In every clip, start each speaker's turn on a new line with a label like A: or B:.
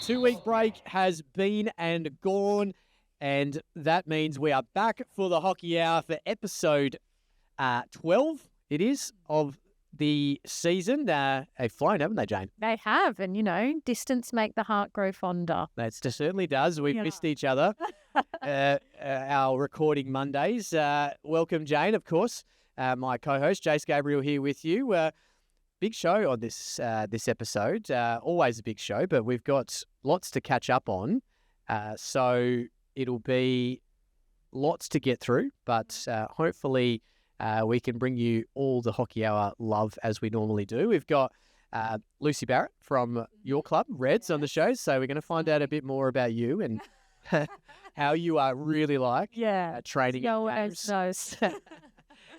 A: 2-week break has been and gone, and that means we are back for the Hockey Hour for episode 12, it is, of the season. They've flown, haven't they, Jane?
B: They have, and, distance make the heart grow fonder.
A: That certainly does. We've missed each other, our recording Mondays. Welcome, Jane, of course, my co-host, Jase Gabriel, here with you. Big show on this episode. Always a big show, but we've got lots to catch up on. So it'll be lots to get through, but hopefully we can bring you all the Hockey Hour love as we normally do. We've got Lucy Barratt from your club, Reds, on the show. So we're going to find out a bit more about you and how you are really like training at games.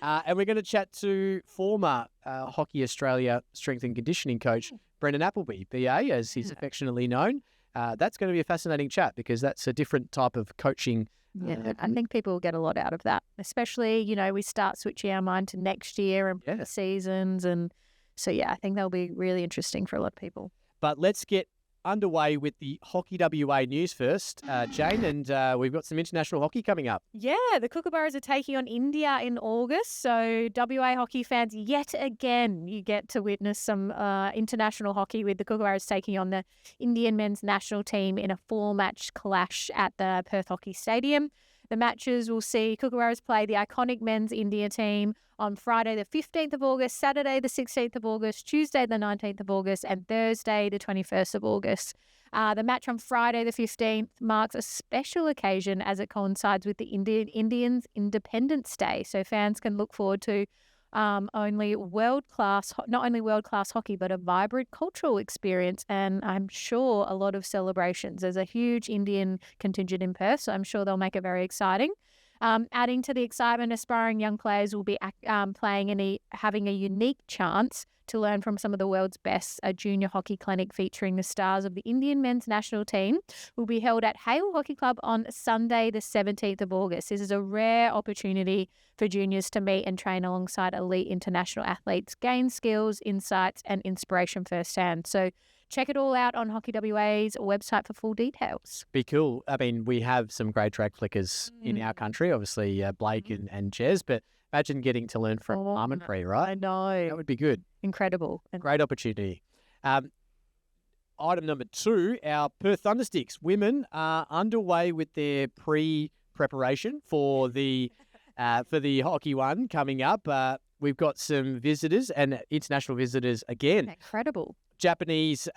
A: And we're going to chat to former Hockey Australia strength and conditioning coach, Brendyn Appleby, BA, as he's affectionately known. That's going to be a fascinating chat because that's a different type of coaching.
B: I think people will get a lot out of that, especially, we start switching our mind to next year and seasons. And so, I think that'll be really interesting for a lot of people.
A: But let's get underway with the Hockey WA news first, Jane, and we've got some international hockey coming up.
B: Yeah, the Kookaburras are taking on India in August, so WA hockey fans, yet again, you get to witness some international hockey with the Kookaburras taking on the Indian men's national team in a 4-match clash at the Perth Hockey Stadium. The matches will see Kookaburras play the iconic men's India team on Friday the 15th of August, Saturday the 16th of August, Tuesday the 19th of August, and Thursday the 21st of August. The match on Friday the 15th marks a special occasion as it coincides with the Indians' Independence Day, so fans can look forward to not only world-class hockey, but a vibrant cultural experience, and I'm sure a lot of celebrations. There's a huge Indian contingent in Perth, so I'm sure they'll make it very exciting. Adding to the excitement, aspiring young players will be having a unique chance to learn from some of the world's best. A junior hockey clinic featuring the stars of the Indian men's national team will be held at Hale Hockey Club on Sunday, the 17th of August. This is a rare opportunity for juniors to meet and train alongside elite international athletes, gain skills, insights, and inspiration firsthand. So check it all out on Hockey WA's website for full details.
A: Be cool. I mean, we have some great drag flickers in our country, obviously Blake and Jez, but imagine getting to learn from Arminpree, right?
B: I know.
A: That would be good.
B: Incredible.
A: Great opportunity. Item number 2, our Perth Thundersticks women are underway with their pre-preparation for the hockey one coming up. We've got some visitors and international visitors again.
B: Incredible.
A: Japanese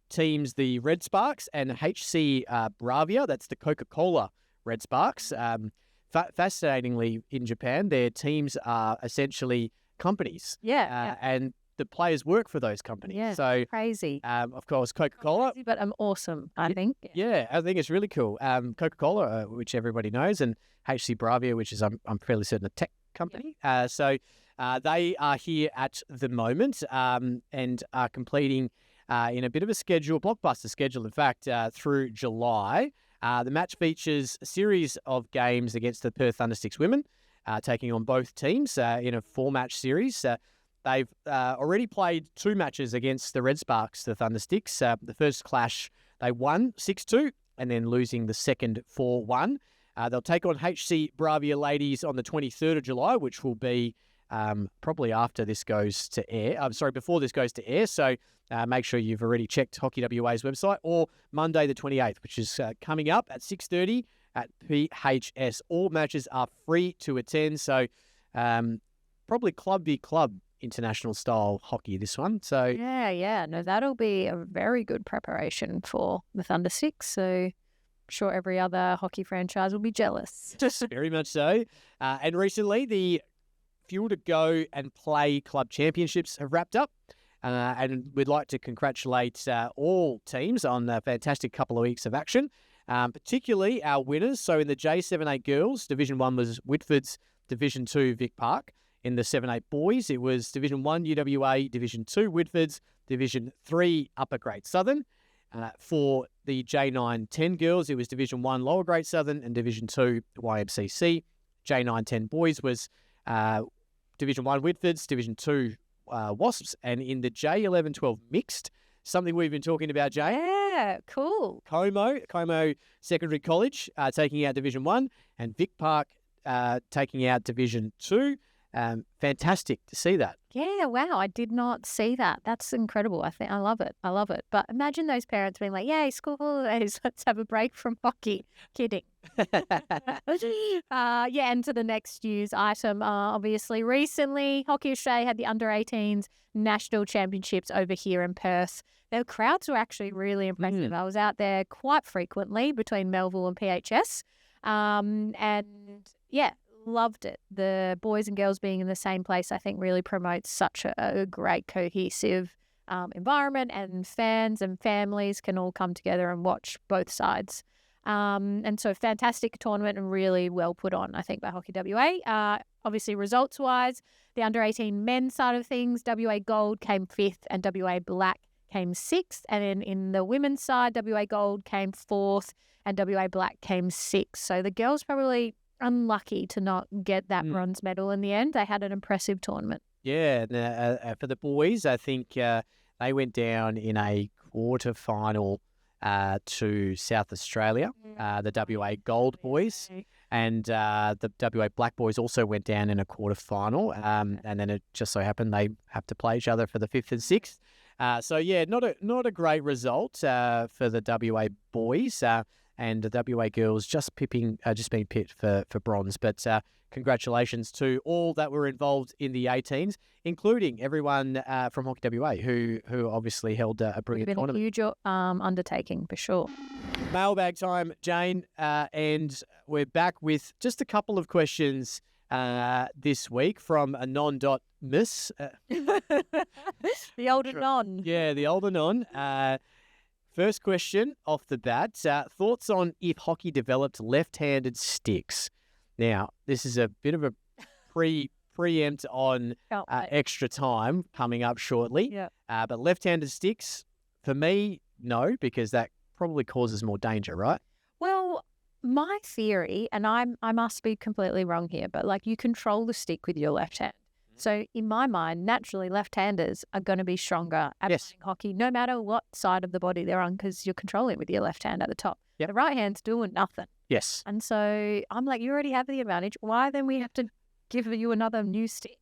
A: teams, the Red Sparks, and HC Bravia, that's the Coca-Cola Red Sparks. Fascinatingly, in Japan, their teams are essentially companies. And the players work for those companies.
B: Yeah,
A: so
B: crazy.
A: Of course, Coca-Cola.
B: Crazy, but awesome, I think.
A: Yeah, I think it's really cool. Coca-Cola, which everybody knows, and HC Bravia, which is, I'm fairly certain, a tech company. So they are here at the moment and are completing in a bit of a blockbuster schedule, in fact, through July. The match features a series of games against the Perth Thundersticks women, taking on both teams in a 4-match series. They've already played 2 matches against the Red Sparks, the Thundersticks. The first clash, they won 6-2, and then losing the second 4-1. They'll take on HC Bravia ladies on the 23rd of July, which will be probably after this goes to air. Before this goes to air. So make sure you've already checked Hockey WA's website, or Monday the 28th, which is coming up at 6:30 at PHS. All matches are free to attend. So probably club v club international style hockey, this one. So
B: yeah. No, that'll be a very good preparation for the Thundersticks. So I'm sure every other hockey franchise will be jealous.
A: Very much so. And recently, the Fuel to Go and Play Club Championships have wrapped up. And we'd like to congratulate all teams on a fantastic couple of weeks of action, particularly our winners. So in the J78 girls, Division 1 was Whitford's, Division 2 Vic Park. In the 7-8 boys, it was Division 1 UWA, Division 2 Whitford's, Division 3 Upper Grade Southern. For the J9-10 girls, it was Division 1 Lower Grade Southern and Division 2 YMCC. J9-10 boys was Division 1 Whitford's, Division 2 Wasps. And in the J11-12 mixed, something we've been talking about, Jay.
B: Yeah, cool.
A: Como Secondary College taking out Division 1 and Vic Park taking out Division 2. Fantastic to see that.
B: Yeah, wow, I did not see that. That's incredible. I love it. I love it. But imagine those parents being like, yay, school holidays, let's have a break from hockey. Kidding. And to the next news item, obviously recently, Hockey Australia had the under-18s national championships over here in Perth. Their crowds were actually really impressive. I was out there quite frequently between Melville and PHS. Loved it. The boys and girls being in the same place, I think, really promotes such a great cohesive environment, and fans and families can all come together and watch both sides. And so fantastic tournament and really well put on, I think, by Hockey WA. Obviously, results-wise, the under-18 men's side of things, WA Gold came 5th and WA Black came 6th. And then in the women's side, WA Gold came 4th and WA Black came 6th. So the girls probably unlucky to not get that bronze medal in the end. They had an impressive tournament.
A: Yeah, for the boys, I think they went down in a quarter-final to South Australia, the WA Gold boys, and the WA Black boys also went down in a quarter-final, and then it just so happened they have to play each other for the 5th and 6th. Not a great result for the WA boys. And the WA girls just being picked for bronze. But congratulations to all that were involved in the 18s, including everyone from Hockey WA who obviously held a brilliant tournament.
B: It's been a huge undertaking for sure.
A: Mailbag time, Jane, and we're back with just a couple of questions this week from a non-miss.
B: The older non.
A: Yeah, the older non. First question off the bat, thoughts on if hockey developed left-handed sticks? Now, this is a bit of a preempt on extra time coming up shortly.
B: Yeah.
A: But left-handed sticks, for me, no, because that probably causes more danger, right?
B: Well, my theory, and I must be completely wrong here, but like you control the stick with your left hand. So in my mind, naturally, left-handers are going to be stronger at playing hockey, no matter what side of the body they're on, because you're controlling it with your left hand at the top. Yep. The right hand's doing nothing.
A: Yes.
B: And so I'm like, you already have the advantage. Why then we have to give you another new stick?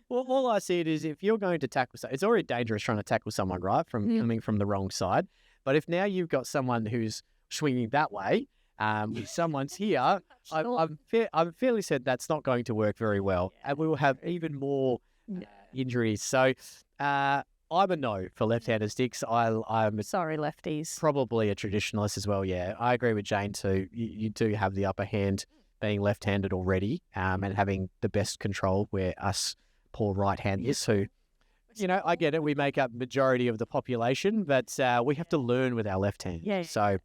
A: Well, all I see it is if you're going to tackle someone, it's already dangerous trying to tackle someone, right, from coming from the wrong side. But if now you've got someone who's swinging that way, if someone's here, I'm fairly certain that's not going to work very well, and we will have even more injuries. So I'm a no for left-handed sticks. I'm
B: sorry, lefties.
A: Probably a traditionalist as well. Yeah, I agree with Jane too. You do have the upper hand being left-handed already, and having the best control, where us poor right-handers who. I get it. We make up majority of the population, but we have to learn with our left hand.
B: Yeah.
A: So.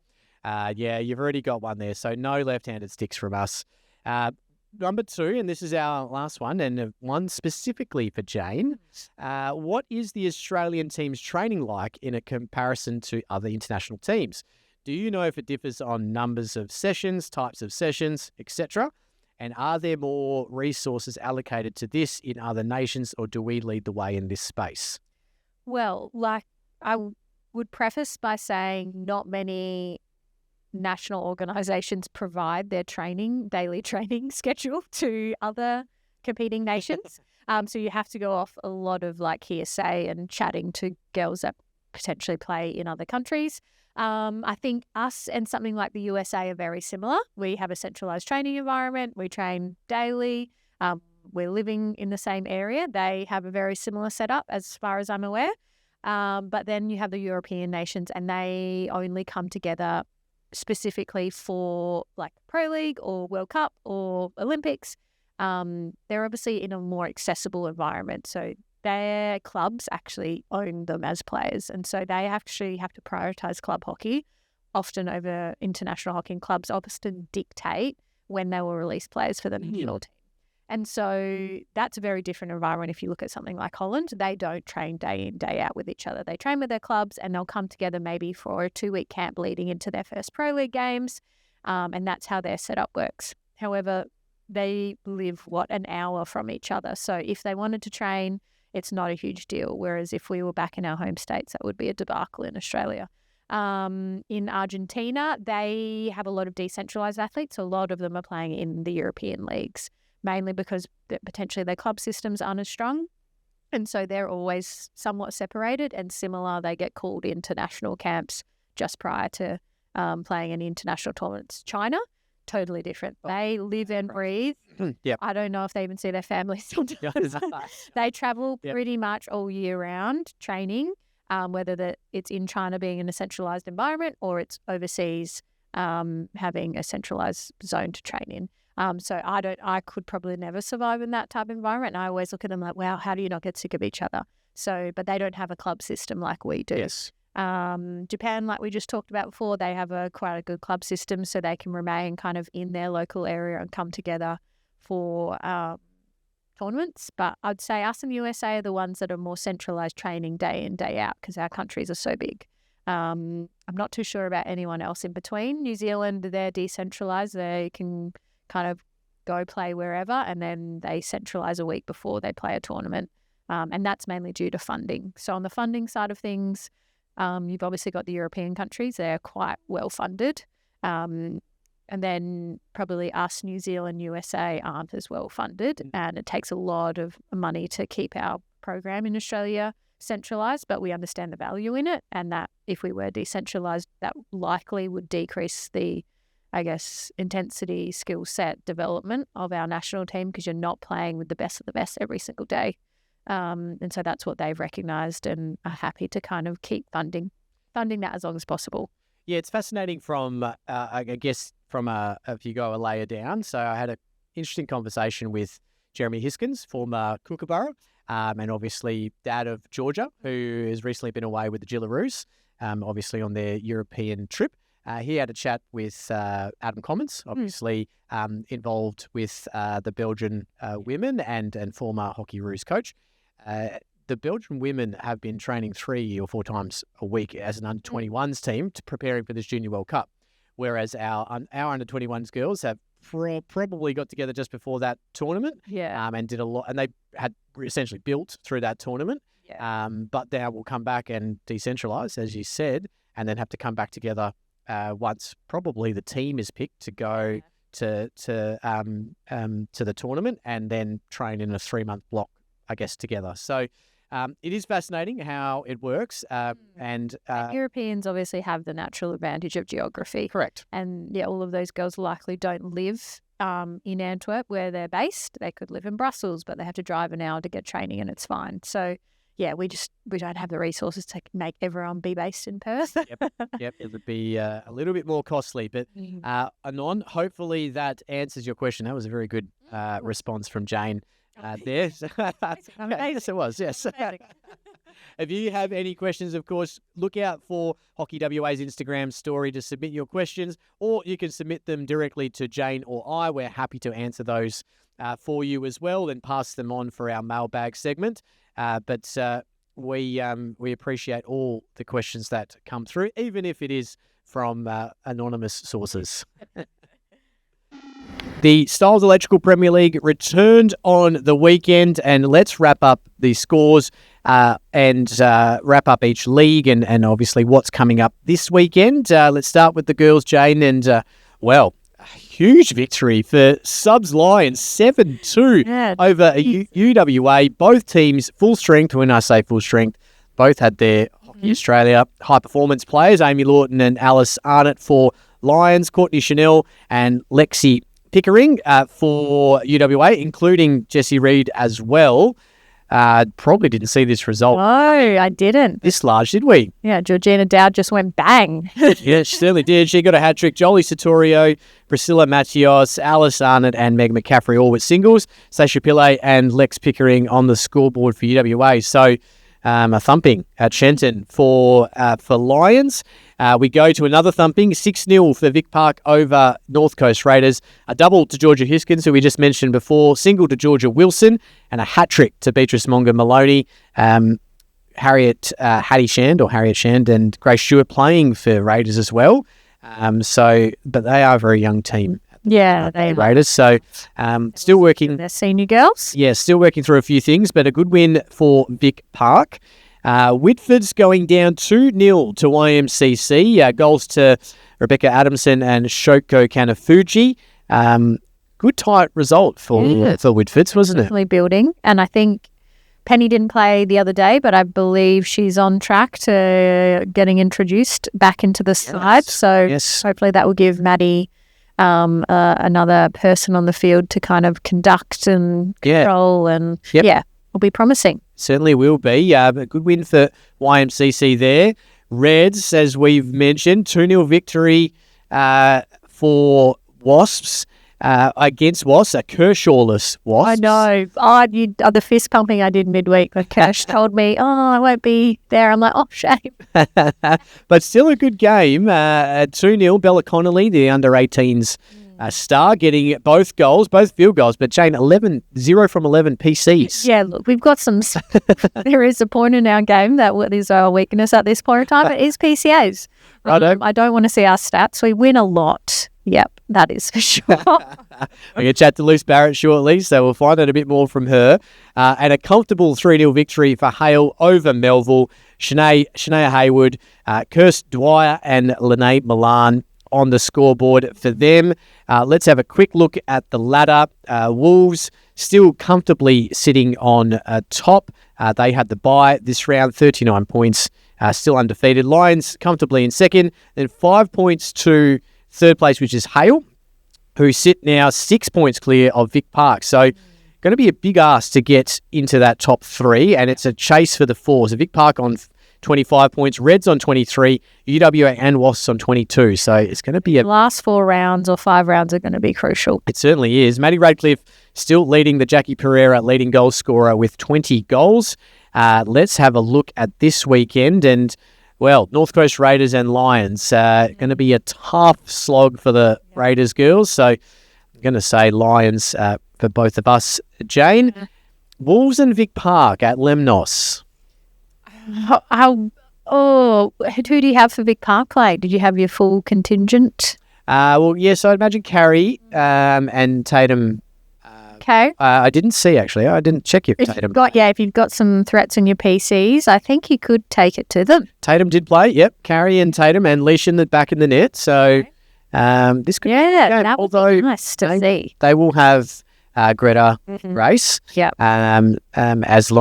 A: You've already got one there. So no left-handed sticks from us. Number 2, and this is our last one, and one specifically for Jane. What is the Australian team's training like in a comparison to other international teams? Do you know if it differs on numbers of sessions, types of sessions, etc.? And are there more resources allocated to this in other nations, or do we lead the way in this space?
B: Well, I would preface by saying not many national organisations provide their daily training schedule to other competing nations. So you have to go off a lot of hearsay and chatting to girls that potentially play in other countries. I think us and something like the USA are very similar. We have a centralised training environment. We train daily. We're living in the same area. They have a very similar setup as far as I'm aware. But then you have the European nations, and they only come together specifically for Pro League or World Cup or Olympics. They're obviously in a more accessible environment. So their clubs actually own them as players. And so they actually have to prioritise club hockey often over international hockey, and clubs often dictate when they will release players for the national team. And so that's a very different environment. If you look at something like Holland, they don't train day in, day out with each other. They train with their clubs, and they'll come together maybe for a 2-week camp leading into their first Pro League games. And that's how their setup works. However, they live, an hour from each other. So if they wanted to train it's not a huge deal. Whereas if we were back in our home states, that would be a debacle in Australia. In Argentina, they have a lot of decentralised athletes. So a lot of them are playing in the European leagues, mainly because potentially their club systems aren't as strong. And so they're always somewhat separated and similar. They get called into national camps just prior to playing any international tournaments. China, totally different. They live and breathe.
A: Yep.
B: I don't know if they even see their families sometimes. They travel pretty much all year round training. Whether it's in China being in a centralised environment or it's overseas having a centralised zone to train in. So I could probably never survive in that type of environment. And I always look at them like, wow, how do you not get sick of each other? So, but they don't have a club system like we do.
A: Yes.
B: Japan, like we just talked about before, they have quite a good club system, so they can remain kind of in their local area and come together for tournaments. But I'd say us in the USA are the ones that are more centralised training day in, day out because our countries are so big. I'm not too sure about anyone else in between. New Zealand, they're decentralised. They can kind of go play wherever and then they centralise a week before they play a tournament. And that's mainly due to funding. So on the funding side of things, you've obviously got the European countries. They're quite well funded. And then probably us, New Zealand, USA aren't as well funded. And it takes a lot of money to keep our program in Australia centralised, but we understand the value in it. And that if we were decentralised, that likely would decrease the, I guess, intensity, skill set, development of our national team because you're not playing with the best of the best every single day. And so that's what they've recognised and are happy to kind of keep funding that as long as possible.
A: Yeah, it's fascinating from, I guess, if you go a layer down. So I had an interesting conversation with Jeremy Hiskins, former Kookaburra, and obviously dad of Georgia, who has recently been away with the Gillaroos, obviously on their European trip. He had a chat with Adam Commons, obviously involved with the Belgian women and former Hockey-Roos coach. The Belgian women have been training 3 or 4 times a week as an under-21s team preparing for this Junior World Cup, whereas our under-21s girls have probably got together just before that tournament and did a lot, and they had essentially built through that tournament, but now we'll come back and decentralise, as you said, and then have to come back together once probably the team is picked to go to the tournament and then train in a 3-month block, I guess, together. So it is fascinating how it works. And
B: Europeans obviously have the natural advantage of geography.
A: Correct.
B: And all of those girls likely don't live in Antwerp where they're based. They could live in Brussels, but they have to drive an hour to get training and it's fine. So we don't have the resources to make everyone be based in Perth.
A: Yep. It would be a little bit more costly. But Anon, hopefully that answers your question. That was a very good response from Jane. There. Yes, it was. Yes. If you have any questions, of course, look out for Hockey WA's Instagram story to submit your questions, or you can submit them directly to Jane or I. We're happy to answer those for you as well and pass them on for our mailbag segment. But we appreciate all the questions that come through, even if it is from anonymous sources. The Stiles Electrical Premier League returned on the weekend, and let's wrap up the scores and wrap up each league and obviously what's coming up this weekend. Let's start with the girls, Jane, and a huge victory for Subs Lions, 7-2 over UWA. Both teams full strength. When I say full strength, both had their Hockey Australia high performance players, Amy Lawton and Alice Arnott for Lions, Courtney Chanel and Lexi Pickering for UWA, including Jessie Reid as well. Probably didn't see this result.
B: No, I didn't.
A: This large, did we?
B: Yeah, Georgina Dowd just went bang.
A: Yeah, she certainly did. She got a hat-trick. Jolie Satorio, Priscilla Matios, Alice Arnott and Meg McCaffrey all with singles. Sasha Pillay and Lex Pickering on the scoreboard for UWA. So a thumping at Shenton for Lions. We go to another thumping, 6-0 for Vic Park over North Coast Raiders. A double to Georgia Hiskins, who we just mentioned before, single to Georgia Wilson, and a hat-trick to Beatrice Monga Maloney. Harriet Shand and Grace Stewart playing for Raiders as well. But they are a very young team
B: Yeah, they
A: Raiders. So still working.
B: They're senior girls.
A: Yeah, still working through a few things, but a good win for Vic Park. Whitford's going down 2-0 to YMCC. Goals to Rebecca Adamson and Shoko Kanafuji. Good tight result for Whitford's, wasn't it?
B: Definitely building. And I think Penny didn't play the other day, but I believe she's on track to getting introduced back into the side. So hopefully that will give Maddie another person on the field to kind of conduct and control. And will be promising.
A: Certainly will be. A good win for YMCC there. Reds, as we've mentioned, 2-0 victory for Wasps against Wasps, a Kershawless Wasps.
B: I know. The fist pumping I did midweek, but Cash told me, I won't be there. I'm like, shame.
A: But still a good game. 2-0, Bella Connolly, the under-18s star, getting both goals, both field goals, but Jane, 0 from 11 PCs.
B: Yeah, look, we've got some, there is a point in our game that is our weakness at this point in time. It is PCAs. I don't want to see our stats. We win a lot. Yep, that is for sure.
A: We're going to chat to Lucy Barratt shortly, so we'll find out a bit more from her. And a comfortable 3-0 victory for Hale over Melville. Shania Hayward, Kirst Dwyer and Lene Milan on the scoreboard for them. Let's have a quick look at the ladder. Wolves still comfortably sitting on top. They had the bye this round, 39 points, still undefeated. Lions comfortably in second, then 5 points to third place, which is Hale, who sit now 6 points clear of Vic Park. So going to be a big ask to get into that top three, and it's a chase for the fours. So Vic Park on 25 points, Reds on 23, UWA and Wasps on 22. So it's going to be
B: the last 4 rounds or 5 rounds are going to be crucial.
A: It certainly is. Maddie Radcliffe still leading the Jackie Pereira leading goal scorer with 20 goals. Let's have a look at this weekend. And, well, North Coast Raiders and Lions going to be a tough slog for the Raiders girls. So I'm going to say Lions for both of us. Jane, Wolves and Vic Park at Lemnos.
B: Who do you have for Vic Park play? Did you have your full contingent?
A: Well, yes, I'd imagine Carrie and Tatum.
B: Okay.
A: I didn't see, actually. I didn't check if Tatum.
B: If you've got some threats in your PCs, I think you could take it to them.
A: Tatum did play, yep. Carrie and Tatum and Leash in the back in the net. So this could be a game.
B: That would be nice to see.
A: They will have Greta Race.
B: Yep.
A: As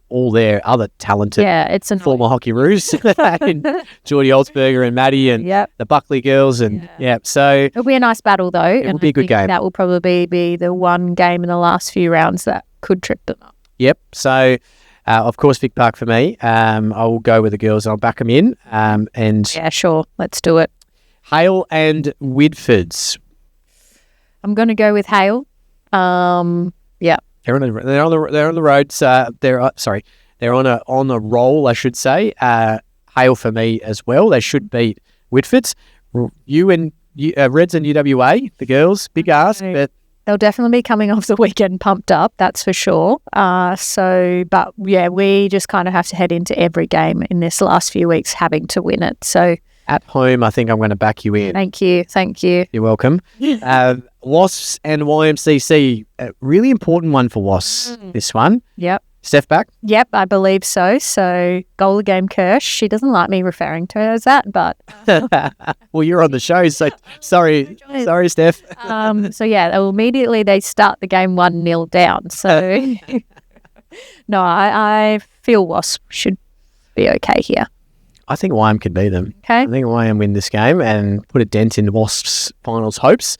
A: all their other talented
B: it's
A: former hockey roos, Geordie Olsberger and Maddie and the Buckley girls. And so
B: it'll be a nice battle though.
A: It will be a good game.
B: That will probably be the one game in the last few rounds that could trip them up.
A: Yep. So, of course, Vic Park for me. I will go with the girls. I'll back them in.
B: Yeah, sure. Let's do it.
A: Hale and Whitfords.
B: I'm going to go with Hale.
A: They're on the road. They're on a roll, I should say. Hale for me as well. They should beat Whitfords. Reds and UWA, the girls, big ask, but
B: they'll definitely be coming off the weekend pumped up. That's for sure. We just kind of have to head into every game in this last few weeks having to win it. So
A: at home, I think I'm going to back you in.
B: Thank you.
A: You're welcome. Wasps and YMCC, a really important one for Wasps, this one.
B: Yep.
A: Steph back?
B: Yep, I believe so. So goal a game Kirsch. She doesn't like me referring to her as that, but...
A: Well, you're on the show, so sorry, Steph.
B: Immediately they start the game 1-0 down. So, no, I feel Wasps should be okay here.
A: I think YM could beat them.
B: Okay.
A: I think YM win this game and put a dent in Wasps' finals hopes.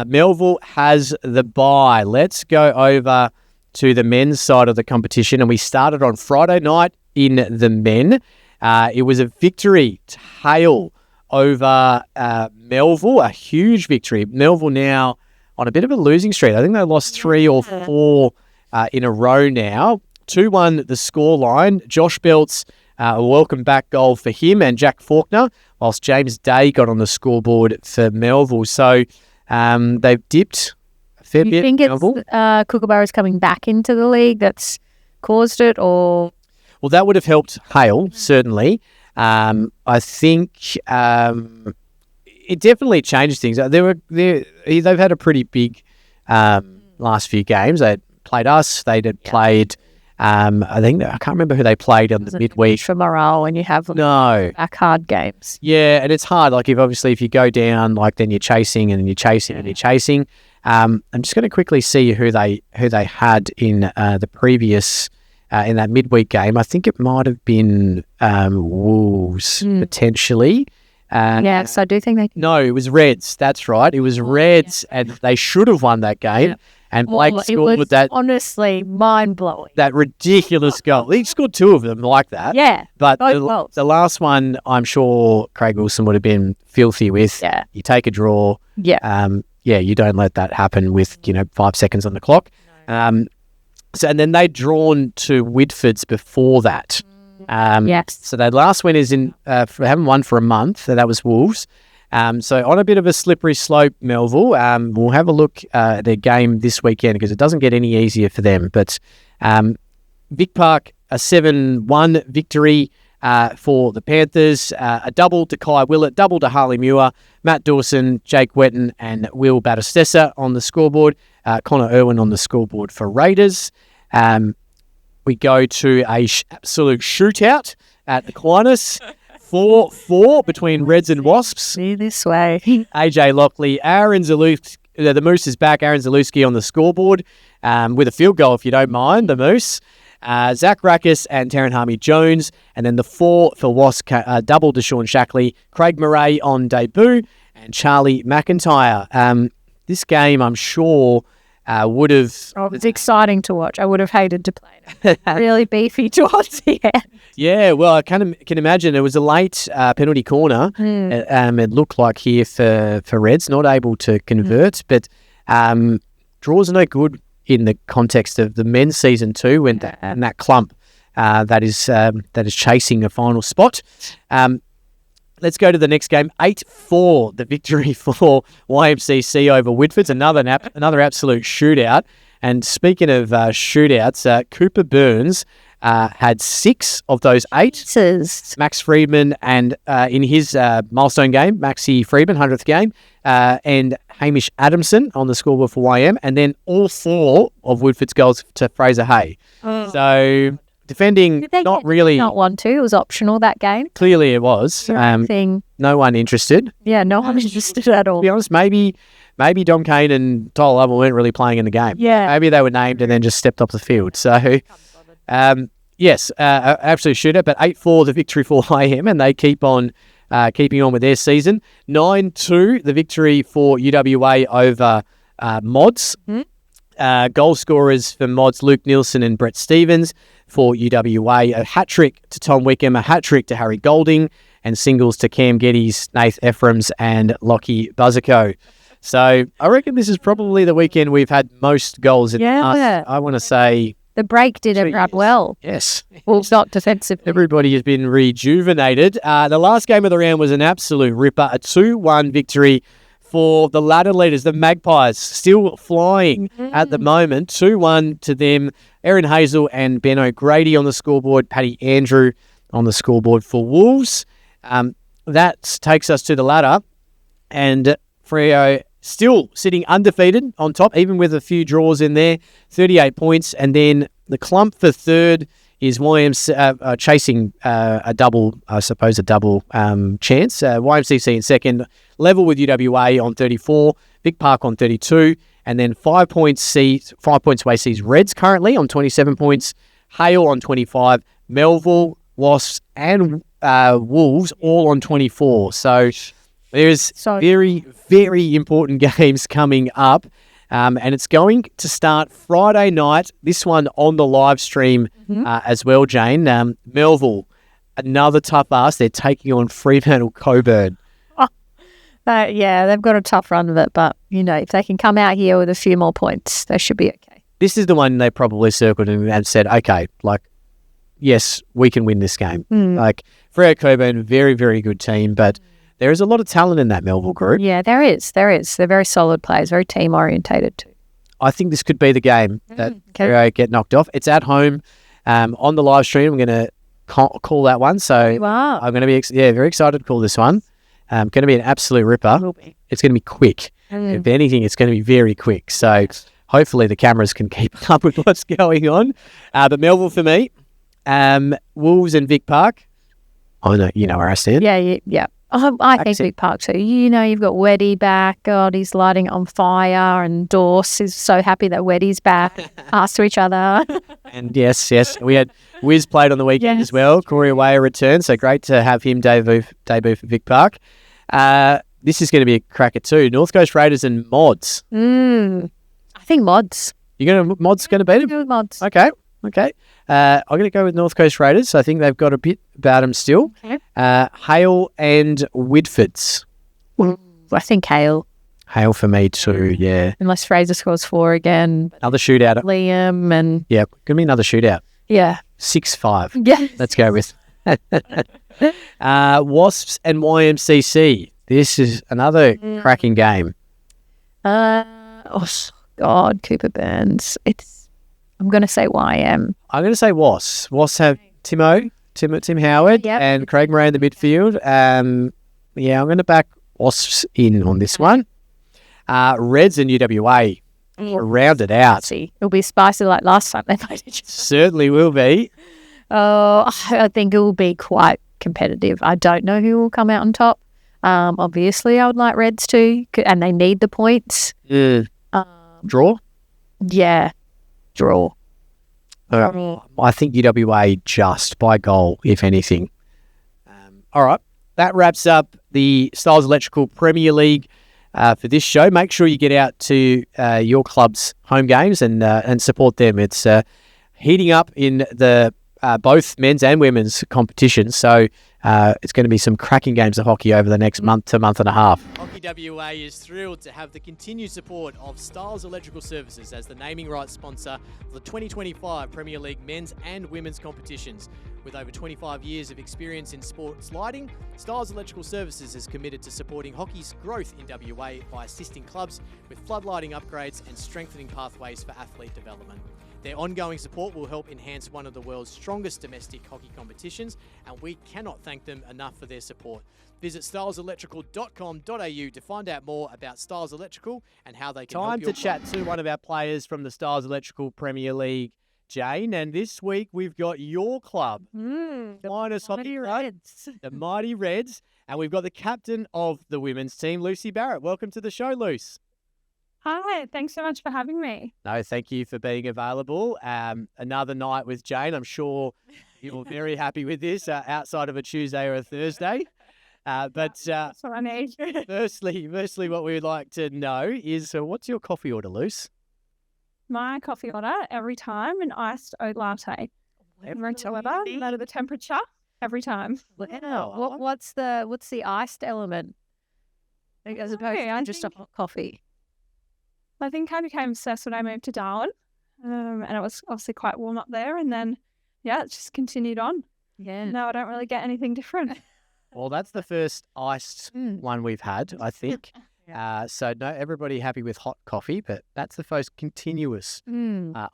A: Melville has the bye. Let's go over to the men's side of the competition, and we started on Friday night in the men. It was a victory to Hale over Melville, a huge victory. Melville now on a bit of a losing streak. I think they lost 3 or 4 in a row now. 2-1 the scoreline. Josh Belt's a welcome back goal for him and Jack Faulkner, whilst James Day got on the scoreboard for Melville. So they've dipped a fair bit.
B: Do you think it's Kookaburra's coming back into the league that's caused it, or?
A: Well, that would have helped Hale, certainly. I think it definitely changes things. They've had a pretty big last few games. They played us. They played. I can't remember who they played on the midweek.
B: For morale when you have back hard games.
A: Yeah, and it's hard. Like if you go down, like then you're chasing and you're chasing and you're chasing. I'm just going to quickly see who they had in the previous in that midweek game. I think it might have been Wolves potentially.
B: Yes, I do think they.
A: No, it was Reds. That's right. It was Reds, and they should have won that game. Yeah. And Blake scored
B: was
A: that.
B: Honestly, mind blowing.
A: That ridiculous goal. He scored two of them like that.
B: Yeah.
A: But the last one, I'm sure Craig Wilson would have been filthy with.
B: Yeah.
A: You take a draw.
B: Yeah.
A: You don't let that happen with 5 seconds on the clock. No. And then they'd drawn to Whitford's before that.
B: Yes.
A: So their last win is they haven't won for a month. So that was Wolves. So on a bit of a slippery slope, Melville. We'll have a look at their game this weekend because it doesn't get any easier for them. But Vic Park, a 7-1 victory for the Panthers. A double to Kai Willett, double to Harley Muir, Matt Dawson, Jake Wetton, and Will Battistessa on the scoreboard. Connor Irwin on the scoreboard for Raiders. We go to a absolute shootout at Aquinas. 4-4 between Reds and Wasps.
B: See this way.
A: AJ Lockley, Aaron Zalewski, the Moose is back. Aaron Zalewski on the scoreboard with a field goal, if you don't mind, the Moose. Zach Rackus and Taryn Harmey-Jones. And then the 4 for Wasp, double to Sean Shackley. Craig Murray on debut and Charlie McIntyre. This game, I'm sure, would have...
B: Oh, it's exciting to watch. I would have hated to play it. Really beefy towards the end.
A: Yeah, well, I can imagine it was a late penalty corner. It looked like here for Reds, not able to convert, but draws are no good in the context of the men's season too, when and that clump that is chasing a final spot. Let's go to the next game. 8-4, the victory for YMCC over Whitford's. Another absolute shootout. And speaking of shootouts, Cooper Burns had 6 of those 8. Max Friedman and in his milestone game, Maxie Friedman, 100th game, and Hamish Adamson on the scoreboard for YM, and then all 4 of Woodford's goals to Fraser Hay. So defending, not really.
B: Not want to. It was optional that game.
A: Clearly it was. No one interested.
B: Yeah, no one interested at all.
A: To be honest, maybe Dom Kane and Tyler Lovell weren't really playing in the game.
B: Yeah.
A: Maybe they were named and then just stepped off the field. So, yes, absolute shooter, but 8-4 the victory for IM, and they keep on keeping on with their season. 9-2 the victory for UWA over Mods. Goal scorers for Mods, Luke Nielsen and Brett Stevens. For UWA, a hat-trick to Tom Wickham, a hat-trick to Harry Golding, and singles to Cam Geddes, Nath Ephraim's, and Lockie Buzzico. So I reckon this is probably the weekend we've had most goals in us. I want to say...
B: The break did it wrap well.
A: Yes.
B: Well, not defensively.
A: Everybody has been rejuvenated. The last game of the round was an absolute ripper, a 2-1 victory for the ladder leaders, the Magpies, still flying at the moment. 2-1 to them. Erin Hazel and Ben O'Grady on the scoreboard. Paddy Andrew on the scoreboard for Wolves. That takes us to the ladder. And Freo still sitting undefeated on top, even with a few draws in there. 38 points. And then the clump for third is YMC chasing a double chance. YMCC in second. Level with UWA on 34. Vic Park on 32. And then 5 points WAC's Reds currently on 27 points. Hale on 25. Melville, Wasps, and Wolves all on 24. So there's very, very important games coming up. And it's going to start Friday night, this one on the live stream as well, Jane. Melville, another tough ask. They're taking on Fremantle Coburn.
B: Yeah, they've got a tough run of it, but, if they can come out here with a few more points, they should be okay.
A: This is the one they probably circled and said, okay, yes, we can win this game. Freo Coburn, very, very good team, but there is a lot of talent in that Melville group.
B: Yeah, there is. They're very solid players, very team-orientated too.
A: I think this could be the game that Freo get knocked off. It's at home on the live stream. I'm going to call that one. So I'm going to be very excited to call this one. Going to be an absolute ripper.
B: Will be.
A: It's going to be quick. If anything, it's going to be very quick. So hopefully the cameras can keep up with what's going on. But Melville for me, Wolves and Vic Park. I know, you know where I stand.
B: Yeah. I think Vic Park too. You know, you've got Weddy back. God, he's lighting it on fire. And Dorse is so happy that Weddy's back. Pass to each other.
A: And yes. We had Wiz played on the weekend as well. Corey Awaya returned. So great to have him debut for Vic Park. This is going to be a cracker too. North Coast Raiders and Mods.
B: I think Mods.
A: Mods going to beat them?
B: Go with Mods.
A: Okay. I'm going to go with North Coast Raiders. I think they've got a bit about them still.
B: Okay.
A: Hale and Whitfords.
B: I think Hale.
A: Hale for me too, yeah.
B: Unless Fraser scores 4 again.
A: Another shootout.
B: Liam and...
A: Yeah, going to be another shootout.
B: Yeah.
A: 6-5.
B: Yeah.
A: Let's go with. Wasps and YMCC. This is another cracking game.
B: Oh, God, Cooper Burns. I'm going to say YM.
A: I'm going to say Wasps. Wasps have Tim Howard and Craig Murray in the midfield. I'm going to back Wasps in on this one. Reds and UWA rounded out.
B: It'll be spicy like last time they played each other.
A: Certainly will be.
B: Oh, I think it will be quite competitive. I don't know who will come out on top. Obviously, I would like Reds too, and they need the points.
A: Draw?
B: Yeah, draw.
A: I think UWA just by goal, if anything. All right, that wraps up the Stiles Electrical Premier League for this show. Make sure you get out to your club's home games and support them. It's heating up in the both men's and women's competitions, so it's going to be some cracking games of hockey over the next month to month and a half. Hockey WA is thrilled to have the continued support of Stiles Electrical Services as the naming rights sponsor of the 2025 Premier League men's and women's competitions. With over 25 years of experience in sports lighting, Stiles Electrical Services is committed to supporting hockey's growth in WA by assisting clubs with floodlighting upgrades and strengthening pathways for athlete development. Their ongoing support will help enhance one of the world's strongest domestic hockey competitions, and we cannot thank them enough for their support. Visit stileselectrical.com.au to find out more about Stiles Electrical and how they can help your club. Time to chat to one of our players from the Stiles Electrical Premier League, Jane, and this week we've got your club,
B: the
A: Mighty
B: Reds.
A: The Mighty Reds, and we've got the captain of the women's team, Lucy Barratt. Welcome to the show, Luce.
C: Hi, thanks so much for having me.
A: No, thank you for being available. Another night with Jane. I'm sure you're very happy with this outside of a Tuesday or a Thursday. That's
C: what I need.
A: firstly, what we would like to know is what's your coffee order, Luce?
C: My coffee order every time an iced oat latte. Whatsoever, no matter the temperature, every time.
B: Wow. What's the iced element as opposed to just a hot coffee?
C: I think I became obsessed when I moved to Darwin, and it was obviously quite warm up there. And then, it just continued on.
B: Yeah.
C: No, I don't really get anything different.
A: Well, that's the first iced one we've had, I think. So, no, everybody happy with hot coffee, but that's the first continuous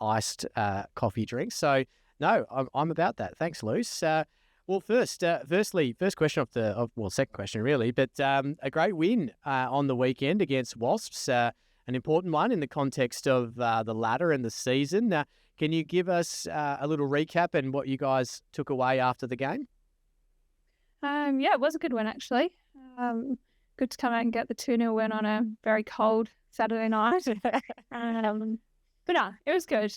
A: iced coffee drink. So, no, I'm about that. Thanks, Luce. Well, first question second question really, but a great win on the weekend against Wasps. An important one in the context of the ladder and the season. Can you give us a little recap and what you guys took away after the game?
C: It was a good win, actually. Good to come out and get the 2-0 win on a very cold Saturday night. But no, it was good.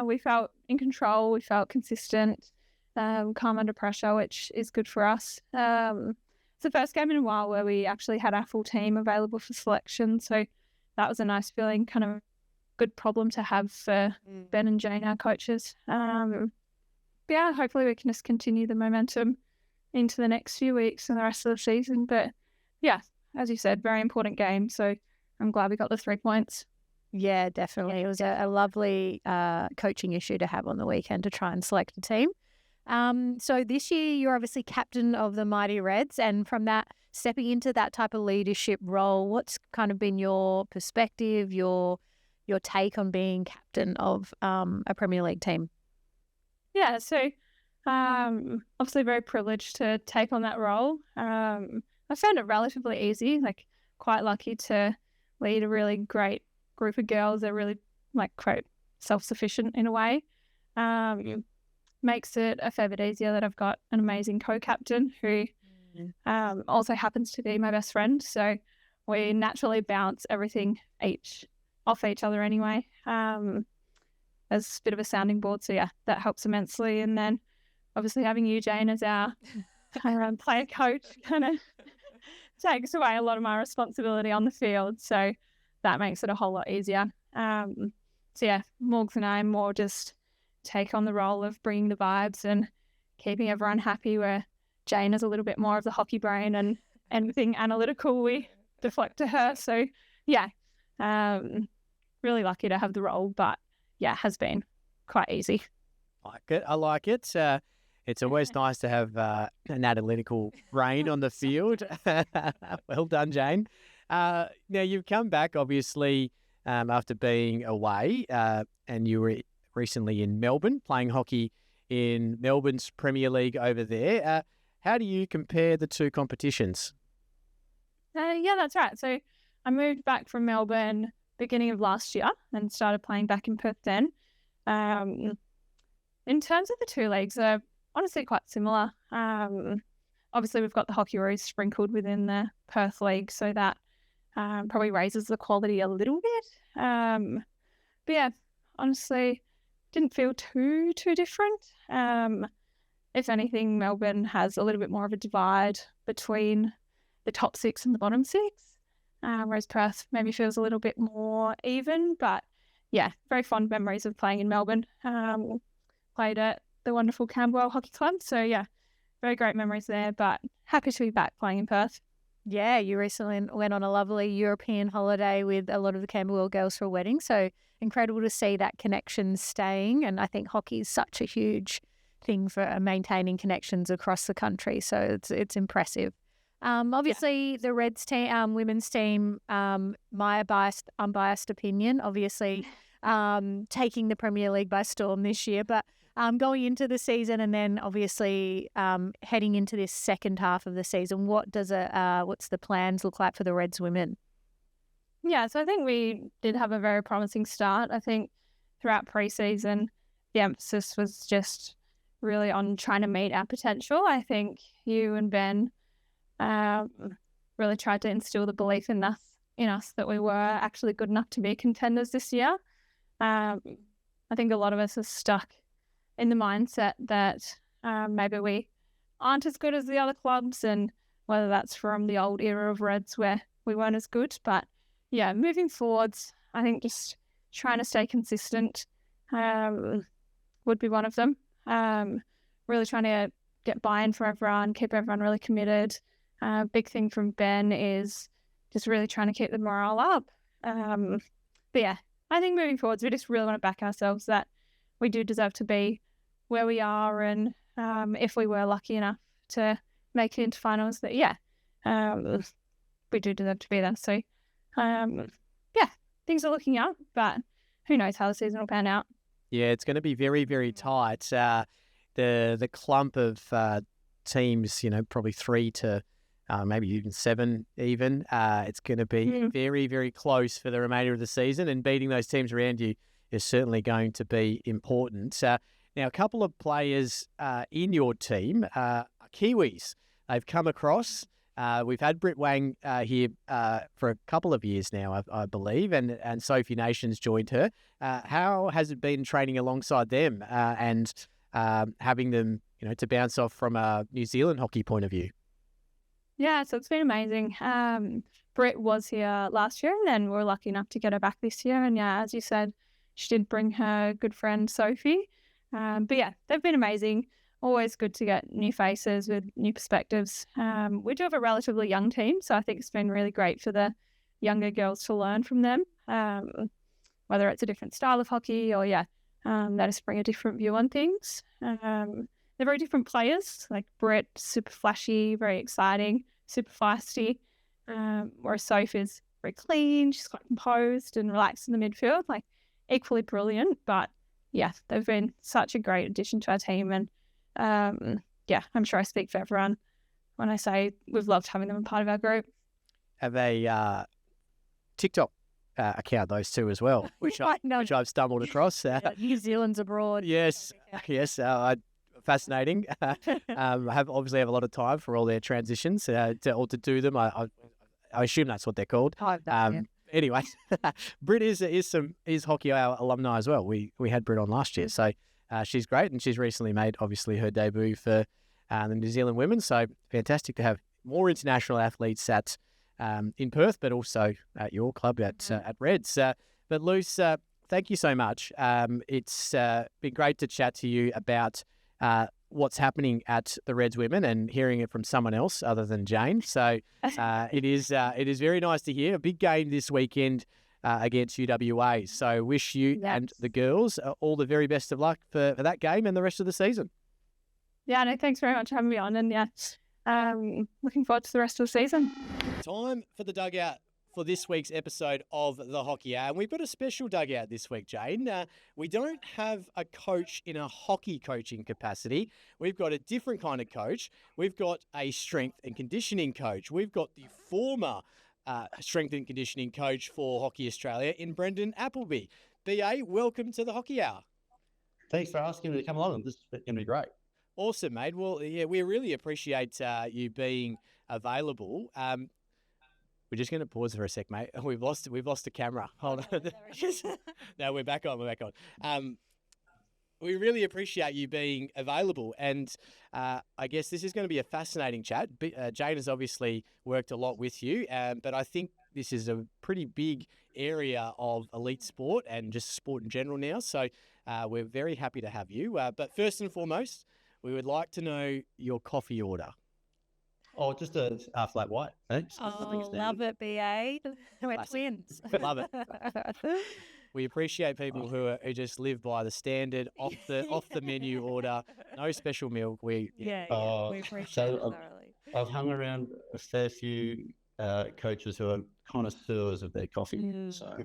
C: We felt in control. We felt consistent, calm under pressure, which is good for us. It's the first game in a while where we actually had our full team available for selection, so that was a nice feeling, kind of good problem to have for Ben and Jane, our coaches. Hopefully we can just continue the momentum into the next few weeks and the rest of the season. But as you said, very important game. So I'm glad we got the 3 points.
B: Yeah, definitely. It was a lovely coaching issue to have on the weekend to try and select a team. So this year you're obviously captain of the Mighty Reds, and from that, stepping into that type of leadership role, what's kind of been your perspective, your take on being captain of a Premier League team?
C: So obviously very privileged to take on that role. I I found it relatively easy, like quite lucky to lead a really great group of girls. They're really quite self-sufficient in a way. Makes it a fair bit easier that I've got an amazing co-captain who also happens to be my best friend. So we naturally bounce everything off each other anyway, as a bit of a sounding board. So yeah, that helps immensely. And then obviously having you, Jane, as our player coach kind of takes away a lot of my responsibility on the field. So that makes it a whole lot easier. So yeah, Morgs and I more just take on the role of bringing the vibes and keeping everyone happy, where Jane is a little bit more of the hockey brain, and anything analytical we deflect to her. So yeah, really lucky to have the role, but yeah, has been quite easy.
A: I like it. It's always nice to have an analytical brain on the field. Well done, Jane. Now, you've come back, obviously, after being away, and you were recently in Melbourne, playing hockey in Melbourne's Premier League over there. How do you compare the two competitions?
C: Yeah, that's right. So I moved back from Melbourne beginning of last year and started playing back in Perth then. In terms of the two leagues, they're honestly quite similar. Obviously, we've got the Hockey Roos sprinkled within the Perth League, so that probably raises the quality a little bit. But yeah, honestly, didn't feel too different. If anything, Melbourne has a little bit more of a divide between the top six and the bottom six, whereas Perth maybe feels a little bit more even. But yeah, very fond memories of playing in Melbourne. Played at the wonderful Camberwell Hockey Club. So yeah, very great memories there, but happy to be back playing in Perth.
B: Yeah, you recently went on a lovely European holiday with a lot of the Camberwell girls for a wedding. So incredible to see that connection staying. And I think hockey is such a huge thing for maintaining connections across the country. So it's impressive. Obviously, the Reds team, women's team, my unbiased opinion, obviously taking the Premier League by storm this year. But going into the season and then obviously heading into this second half of the season, what's the plans look like for the Reds women?
C: Yeah, so I think we did have a very promising start. I think throughout pre-season, the emphasis was just really on trying to meet our potential. I think you and Ben really tried to instill the belief in us that we were actually good enough to be contenders this year. I think a lot of us are stuck in the mindset that maybe we aren't as good as the other clubs, and whether that's from the old era of Reds where we weren't as good. But yeah, moving forwards, I think just trying to stay consistent would be one of them. Really trying to get buy-in for everyone, keep everyone really committed. Big thing from Ben is just really trying to keep the morale up. But yeah, I think moving forwards, we just really want to back ourselves that we do deserve to be where we are, and if we were lucky enough to make it into finals, that we do deserve to be there. So yeah, things are looking up, but who knows how the season will pan out.
A: Yeah, it's going to be very, very tight. The clump of teams, probably 3 to maybe even 7 even. It's going to be very, very close for the remainder of the season, and beating those teams around you is certainly going to be important. Now, a couple of players in your team are Kiwis. They've come across. We've had Britt Wang here for a couple of years now, I believe, and Sophie Nations joined her. How has it been training alongside them and having them, to bounce off from a New Zealand hockey point of view?
C: Yeah, so it's been amazing. Britt was here last year, and then we were lucky enough to get her back this year. And yeah, as you said, she did bring her good friend Sophie. But yeah, they've been amazing. Always good to get new faces with new perspectives. We do have a relatively young team, so I think it's been really great for the younger girls to learn from them, whether it's a different style of hockey or, they just bring a different view on things. They're very different players, like Brett, super flashy, very exciting, super feisty, whereas Sophie's very clean, she's quite composed and relaxed in the midfield, like equally brilliant. But yeah, they've been such a great addition to our team, and I'm sure I speak for everyone when I say we've loved having them a part of our group.
A: Have a TikTok account, those two as well, which I've stumbled across.
B: New Zealand's abroad.
A: Yes, fascinating. Have a lot of time for all their transitions to do them. I assume that's what they're called. Anyway, Britt is Hockey Hour alumni as well. We had Britt on last year, so she's great, and she's recently made obviously her debut for the New Zealand women. So fantastic to have more international athletes at in Perth, but also at your club at Reds. But Luce, thank you so much. It's been great to chat to you about what's happening at the Reds women and hearing it from someone else other than Jane. So it is very nice to hear. A big game this weekend against UWA. So wish you and the girls all the very best of luck for that game and the rest of the season.
C: Yeah, no, thanks very much for having me on. And looking forward to the rest of the season.
A: Time for the dugout for this week's episode of the Hockey Hour. And we've got a special dugout this week, Jane. We don't have a coach in a hockey coaching capacity. We've got a different kind of coach. We've got a strength and conditioning coach. We've got the former strength and conditioning coach for Hockey Australia in Brendyn Appleby. BA, welcome to the Hockey Hour.
D: Thanks for asking me to come along. This is going to be great.
A: Awesome, mate. Well, yeah, we really appreciate you being available. We're just going to pause for a sec, mate. We've lost the camera. Hold on. No, we're back on. We really appreciate you being available, and I guess this is going to be a fascinating chat. Jane has obviously worked a lot with you, but I think this is a pretty big area of elite sport and just sport in general now. So we're very happy to have you. But first and foremost, we would like to know your coffee order.
D: Oh, just a flat white. Thanks.
B: Oh, love it, BA. We're twins.
A: Love it. We appreciate people who just live by the standard off the menu order. No special milk. We
B: appreciate it thoroughly.
D: I've hung around a fair few coaches who are connoisseurs of their coffee, so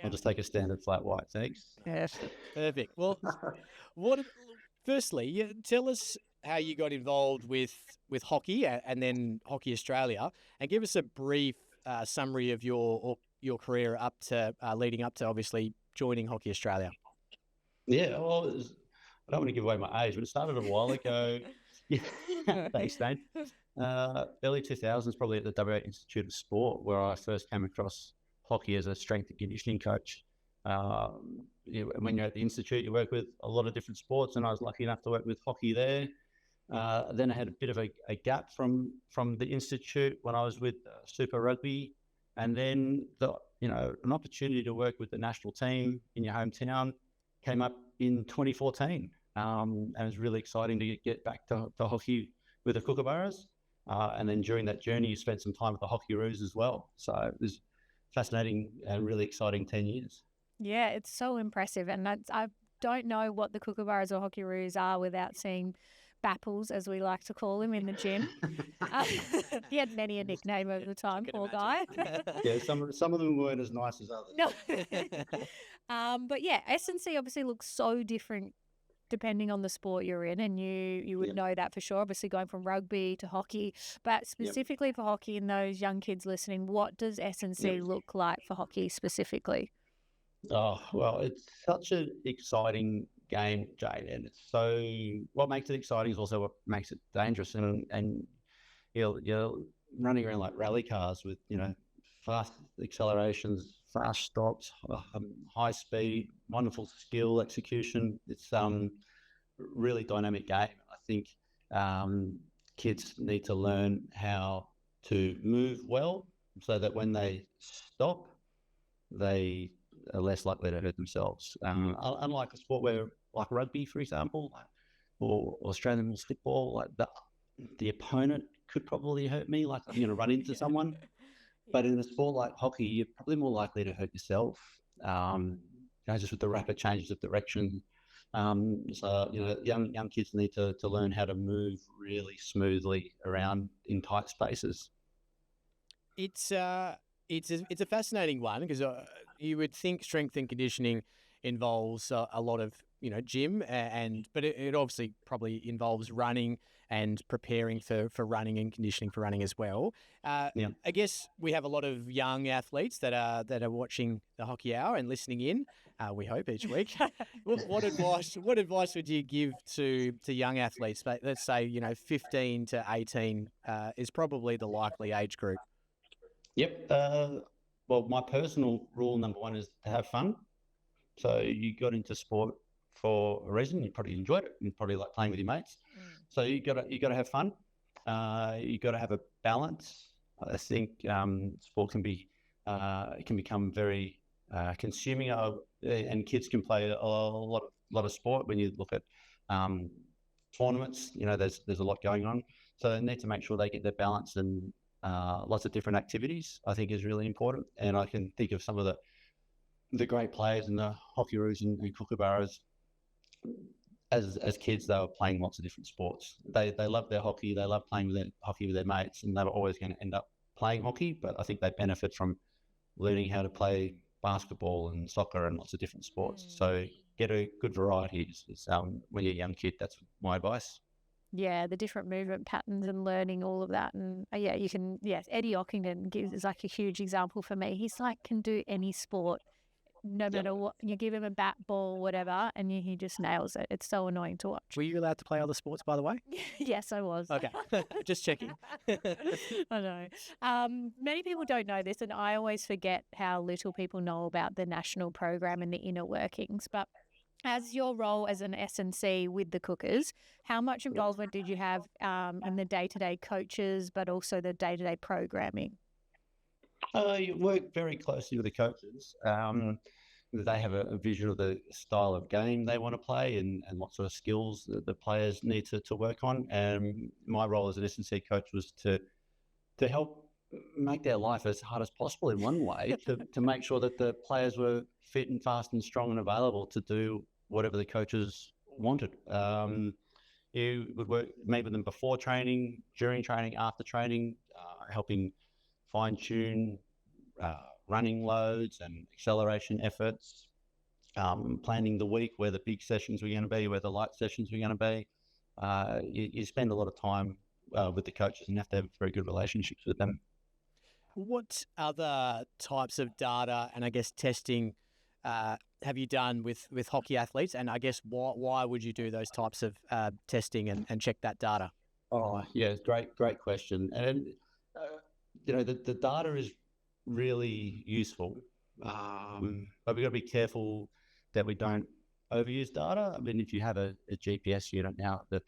D: I'll just take a standard flat white. Thanks.
A: Yes, perfect. Well, firstly, tell us how you got involved with hockey and then Hockey Australia, and give us a brief summary of your career up to leading up to obviously joining Hockey Australia.
D: Yeah, well, I don't want to give away my age, but it started a while ago. Thanks, Dane. Early 2000s, probably at the WA Institute of Sport, where I first came across hockey as a strength and conditioning coach. When you're at the institute, you work with a lot of different sports, and I was lucky enough to work with hockey there. Then I had a bit of a gap from the institute when I was with Super Rugby, and then an opportunity to work with the national team in your hometown came up in 2014, and it was really exciting to get back to hockey with the Kookaburras. And then during that journey, you spent some time with the Hockeyroos as well. So it was fascinating and really exciting 10 years.
B: Yeah, it's so impressive. And I don't know what the Kookaburras or Hockeyroos are without seeing Bapples, as we like to call him, in the gym. He had many a nickname over the time, poor guy.
D: Yeah, some of them weren't as nice as others.
B: No. But yeah, S&C obviously looks so different depending on the sport you're in, and you would know that for sure, obviously going from rugby to hockey. But specifically for hockey and those young kids listening, what does S&C look like for hockey specifically?
D: Oh, well, it's such an exciting game, Jane, and it's so, what makes it exciting is also what makes it dangerous, and you're running around like rally cars with fast accelerations, fast stops, high speed, wonderful skill execution. It's really dynamic game. I think kids need to learn how to move well so that when they stop, they are less likely to hurt themselves. Unlike a sport where, like rugby, for example, or Australian rules football, like the opponent could probably hurt me, like run into someone. But in a sport like hockey, you're probably more likely to hurt yourself. Just with the rapid changes of direction. So young kids need to learn how to move really smoothly around in tight spaces.
A: It's a fascinating one because you would think strength and conditioning involves a lot of gym, but it obviously probably involves running and preparing for running and conditioning for running as well.
D: Yeah.
A: I guess we have a lot of young athletes that are watching the Hockey Hour and listening in. We hope each week. What advice would you give to young athletes? Let's say 15 to 18 is probably the likely age group.
D: Yep. Well, my personal rule number one is to have fun. So you got into sport for a reason. You probably enjoyed it. You probably like playing with your mates. So you got to have fun. You got to have a balance. I think sport can become very consuming, and kids can play a lot of sport. When you look at tournaments, there's a lot going on. So they need to make sure they get their balance, and lots of different activities, I think, is really important. And I can think of some of the great players in the Hockeyroos and Kookaburras. As kids, they were playing lots of different sports. They loved their hockey. They loved playing hockey with their mates, and they were always going to end up playing hockey. But I think they benefit from learning how to play basketball and soccer and lots of different sports. So get a good variety. When you're a young kid, that's my advice.
B: Yeah, the different movement patterns and learning all of that. And Eddie Ockington is like a huge example for me. He's like, can do any sport, no matter what. You give him a bat, ball, whatever, and he just nails it. It's so annoying to watch.
A: Were you allowed to play other sports, by the way?
B: Yes, I was.
A: Okay, just checking.
B: I know. Many people don't know this, and I always forget how little people know about the national program and the inner workings. But as your role as an S&C with the Cookers, how much involvement did you have in the day-to-day coaches, but also the day-to-day programming?
D: You work very closely with the coaches. They have a vision of the style of game they want to play, and what sort of skills the players need to work on. And my role as an S&C coach was to help make their life as hard as possible in one way, to make sure that the players were fit and fast and strong and available to do whatever the coaches wanted. You would meet with them before training, during training, after training, helping fine-tune running loads and acceleration efforts, planning the week where the big sessions were going to be, where the light sessions were going to be. You spend a lot of time with the coaches and have to have very good relationships with them.
A: What other types of data and I guess testing have you done with hockey athletes? And I guess why would you do those types of testing and check that data?
D: Oh, yeah, great question. And, the data is really useful, but we've got to be careful that we don't overuse data. I mean, if you have a GPS unit now that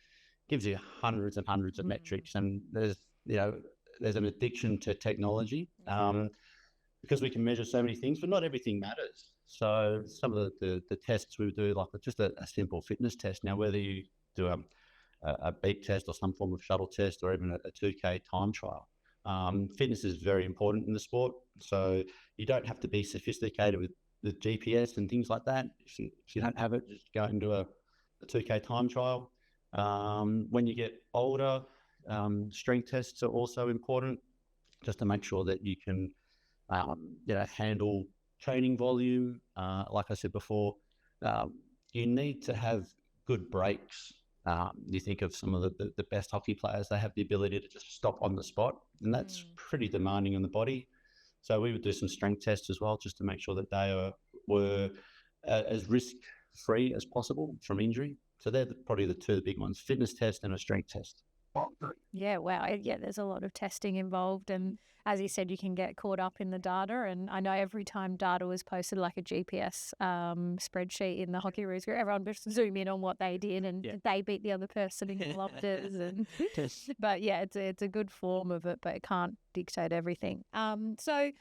D: gives you hundreds and hundreds of metrics, and there's an addiction to technology because we can measure so many things, but not everything matters. So some of the tests we would do, like just a simple fitness test. Now, whether you do a beep test or some form of shuttle test or even a 2K time trial, fitness is very important in the sport. So you don't have to be sophisticated with the GPS and things like that. If you don't have it, just go into a 2K time trial. When you get older, strength tests are also important, just to make sure that you can handle training volume. Like I said before, you need to have good breaks. You think of some of the best hockey players, they have the ability to just stop on the spot, and that's pretty demanding on the body. So we would do some strength tests as well, just to make sure that they were as risk-free as possible from injury. So they're probably the two big ones: fitness test and a strength test.
B: Yeah, wow. Yeah, there's a lot of testing involved. And as you said, you can get caught up in the data. And I know every time data was posted, like a GPS spreadsheet in the Hockeyroos group, everyone would zoom in on what they did and did they beat the other person in kilometres. But yeah, it's a good form of it, but it can't dictate everything. So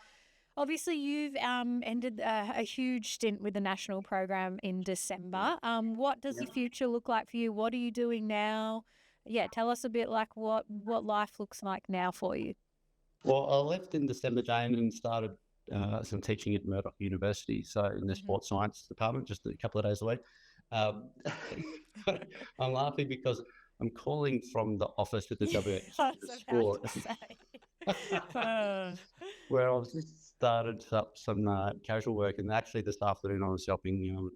B: obviously you've ended a huge stint with the national program in December. What does the future look like for you? What are you doing now? Yeah, tell us a bit like what life looks like now for you.
D: Well, I left in December, Jane, and started some teaching at Murdoch University, so in the sports science department, just a couple of days a week. I'm laughing because I'm calling from the office at the WH Sport, where I've just started up some casual work, and actually this afternoon I was helping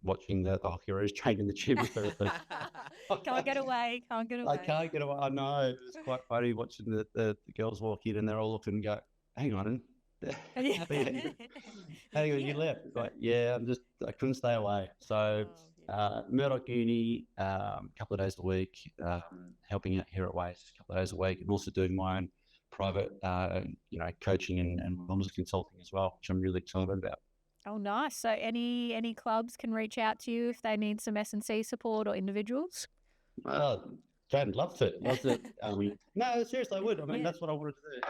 D: watching the Hockey-Roos train in the gym.
B: Can't get away. Can't get away.
D: I can't get away. I know. It's quite funny watching the girls walk in and they're all looking and go, hang on. Hang on, you left. Like, yeah, I couldn't stay away. So Murdoch Uni, a couple of days a week, helping out here at Waste a couple of days a week, and also doing my own private, coaching and wellness consulting as well, which I'm really excited about.
B: Oh, nice. So any clubs can reach out to you if they need some S&C support or individuals?
D: I'd love to. No, seriously, I would. I mean, that's what I wanted to do.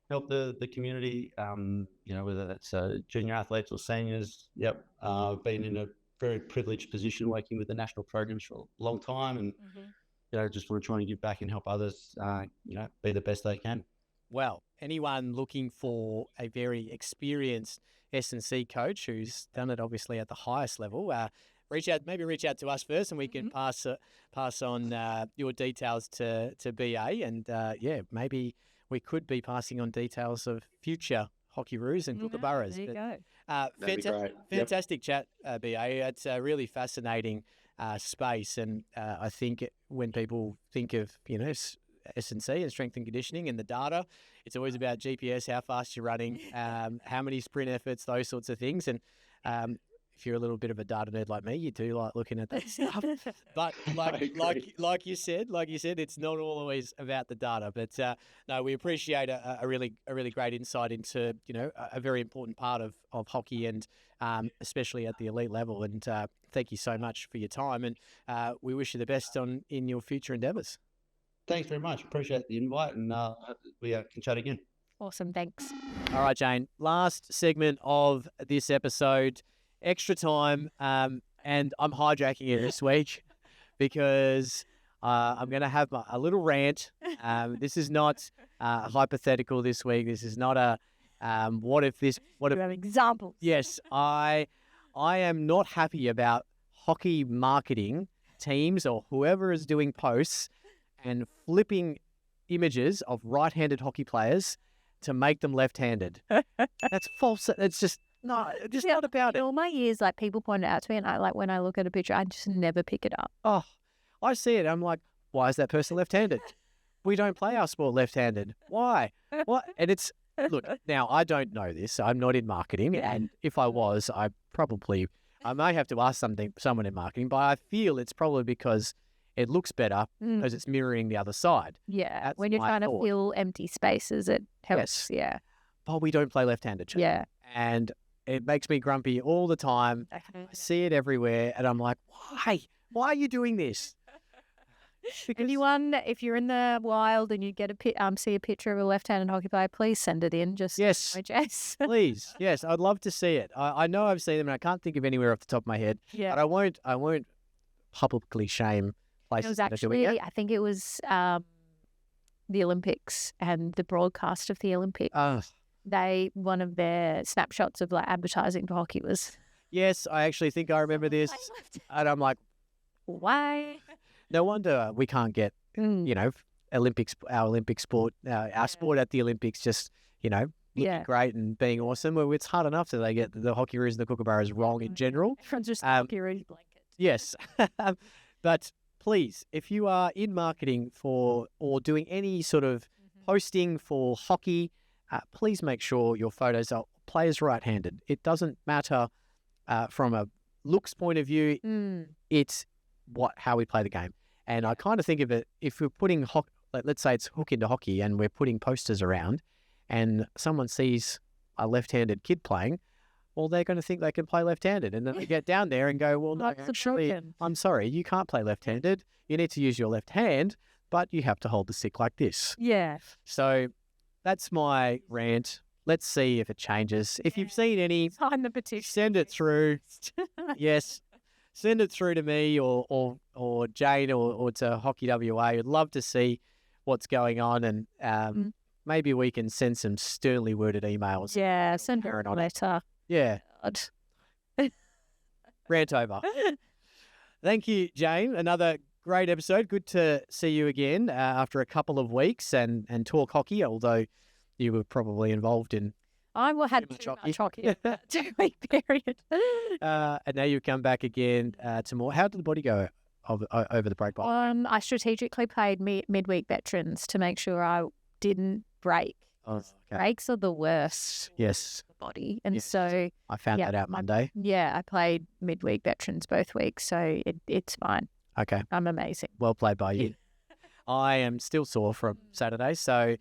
D: Help the community, whether that's junior athletes or seniors. Yep. I've been in a very privileged position working with the national programs for a long time, and just want to try and give back and help others, be the best they can.
A: Well, anyone looking for a very experienced S&C coach who's done it obviously at the highest level, reach out to us first, and we can pass on your details to BA, and maybe we could be passing on details of future Hockey-Roos and Kookaburras.
B: There you go.
D: That'd be great.
A: Fantastic chat, BA. It's a really fascinating space, and I think when people think of S&C and strength and conditioning and the data, it's always about GPS, how fast you're running, how many sprint efforts, those sorts of things. And if you're a little bit of a data nerd like me, you do like looking at that stuff. But like you said, it's not always about the data. But no, we appreciate a really great insight into a very important part of hockey, and especially at the elite level. And thank you so much for your time, and we wish you the best in your future endeavours.
D: Thanks very much. Appreciate the invite, and we can chat again.
B: Awesome. Thanks.
A: All right, Jane. Last segment of this episode, extra time, and I'm hijacking it this week because I'm going to have a little rant. This is not hypothetical this week. This is not a what if.
B: You have examples.
A: Yes, I am not happy about hockey marketing teams or whoever is doing posts and flipping images of right-handed hockey players to make them left-handed. That's false. It's just not about it.
B: All my years, people point it out to me, and when I look at a picture, I just never pick it up.
A: Oh, I see it. I'm like, why is that person left-handed? We don't play our sport left-handed. Why? What? And it's, look, now I don't know this. I'm not in marketing, and if I was, I may have to ask someone in marketing, but I feel it's probably because it looks better because it's mirroring the other side.
B: Yeah,
A: That's
B: when you're trying to fill empty spaces, it helps. Yes. Yeah.
A: But we don't play left-handed.
B: Yeah.
A: And it makes me grumpy all the time. I see it everywhere, and I'm like, why? Why are you doing this?
B: Because anyone, if you're in the wild and you get see a picture of a left-handed hockey player, please send it in.
A: Yes,
B: Jase.
A: Please. Yes, I'd love to see it. I know I've seen them, and I can't think of anywhere off the top of my head. Yeah. But I won't publicly shame places.
B: It was actually, I think it was the Olympics and the broadcast of the Olympics. One of their snapshots of advertising for hockey was.
A: Yes, I actually think I remember this, and I'm like,
B: why?
A: No wonder we can't get Olympics, our Olympic sport, our sport at the Olympics, just looking great and being awesome. Well, it's hard enough that they get the Hockey-Roos and the Kookaburras wrong in general.
B: Everyone's just Hockey-Roos blanket.
A: Yes, but please, if you are in marketing or doing any sort of posting for hockey, please make sure your photos are players right-handed. It doesn't matter from a looks point of view. It's how we play the game. And I kind of think of it, if we're putting let's say it's hook into hockey and we're putting posters around and someone sees a left-handed kid playing, well, they're going to think they can play left-handed. And then they get down there and go, well, no, actually, I'm sorry, you can't play left-handed. You need to use your left hand, but you have to hold the stick like this.
B: Yeah.
A: So that's my rant. Let's see if it changes. If you've seen any,
B: sign the petition.
A: Send it through. Yes. Send it through to me or Jane or to Hockey WA. I'd love to see what's going on, and maybe we can send some sternly worded emails.
B: Yeah, send her a letter.
A: Yeah. Rant over. Thank you, Jane. Another great episode. Good to see you again after a couple of weeks and talk hockey, although you were probably involved in
B: I had
A: Too much
B: too
A: hockey.
B: much hockey in that 2-week period.
A: And now you come back again to more. How did the body go over the break?
B: I strategically played midweek veterans to make sure I didn't break.
A: Oh, okay.
B: Breaks are the worst.
A: Yes.
B: For the body, and
A: Yes.
B: so
A: I found that out Monday.
B: I played midweek veterans both weeks, so it's fine.
A: Okay.
B: I'm amazing.
A: Well played by you. I am still sore from Saturday, so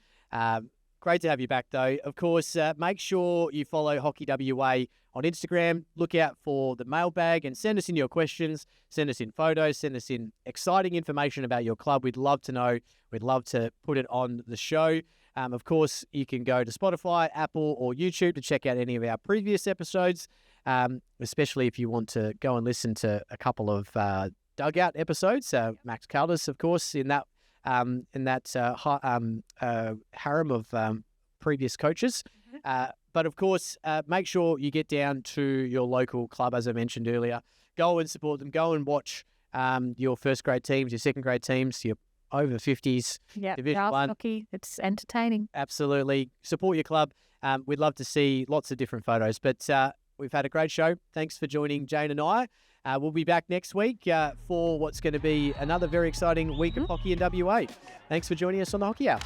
A: great to have you back, though. Of course, make sure you follow Hockey WA on Instagram. Look out for the mailbag and send us in your questions, send us in photos, send us in exciting information about your club. We'd love to know. We'd love to put it on the show. Of course, you can go to Spotify, Apple, or YouTube to check out any of our previous episodes, especially if you want to go and listen to a couple of Dugout episodes. Max Caldas, of course, in that harem of previous coaches. But of course, make sure you get down to your local club, as I mentioned earlier. Go and support them. Go and watch your first grade teams, your second grade teams, your over 50s, Division
B: girls
A: 1.
B: hockey. It's entertaining.
A: Absolutely. Support your club. We'd love to see lots of different photos. But we've had a great show. Thanks for joining Jane and I. We'll be back next week for what's going to be another very exciting week of hockey in WA. Thanks for joining us on the Hockey Hour.